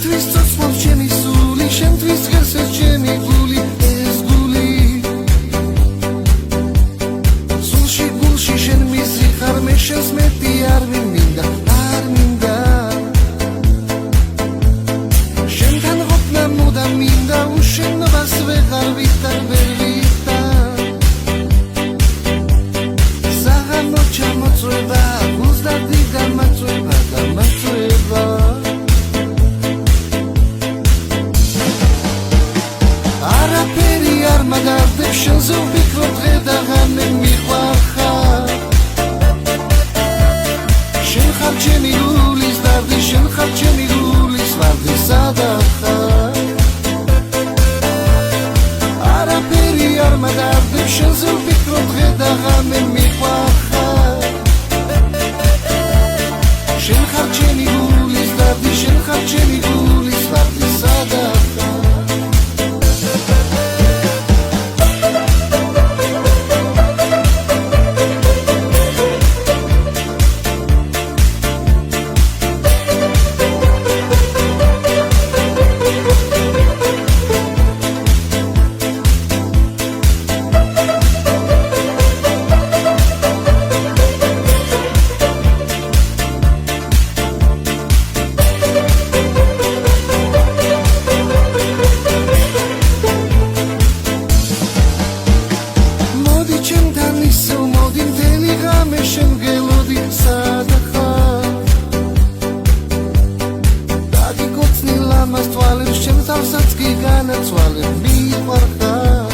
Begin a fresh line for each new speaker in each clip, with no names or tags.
შენთვის ცოცხლობს ჩემი სული, შენთვის ღერს ეს ჩემი გული, ეს გული სულში გულში შენ მიზიხარ, მე შენს მეტი არ მინდა, არ მინდა შენთან ყოფნა მუდამ მინდა, უშენობას ვეღარ ვიტან, ვერ ვიტან საღამო ჩამოწვევა, გულს დადიდა მაწვევა და მაწვევა არაფერი არ მაგარდებ, შენზე ვფიქრობ დღე და ღამე მიყვარხარ შენ ხარ ჩემი გულის დარდი, შენ ხარ ჩემი გულის ვარდი, სადაც ხარ არაფერი არ მაგარდებ, შენზე ვფიქრობ დღე და ღამე მიყვარხარ შენ ხარ ჩემი გულის დარდი, შენ ხარ ჩემი გულის ვარდი, სადაც ხარ შენ გელოდი, სადაც ხარ დაგიკოცნილ ამას თვალებს, შენ თავსაც კი განაცვალებ, მიყვარხარ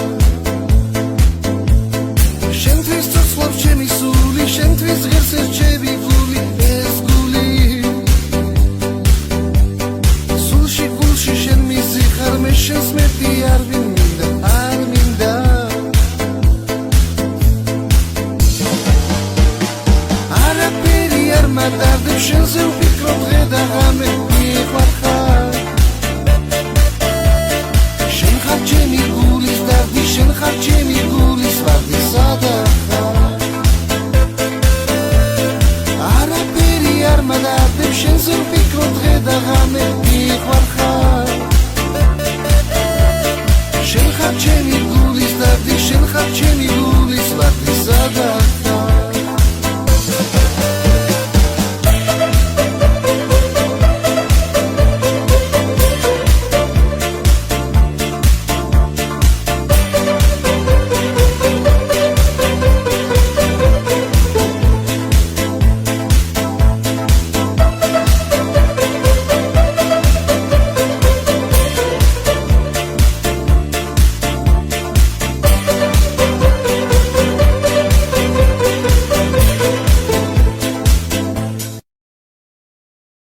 შენთვის ცოცხლობს ჩემი სული, შენთვის ღერს ეს ჩემი გული, ეს გული სულში გულში შენ მიზიხარ, მე შენს მეტი არ მინდა, არ მინდა მადარდებ, შენზე ვფიქრობ დღე და ღამე მიყვარხარ შენ ხარ ჩემი გულის დარდი, შენ ხარ ჩემი გულის ვარდი, სადაც ხარ არაფერი არ მადარდებ, შენზე ვფიქრობ დღე და ღამე მიყვარხარ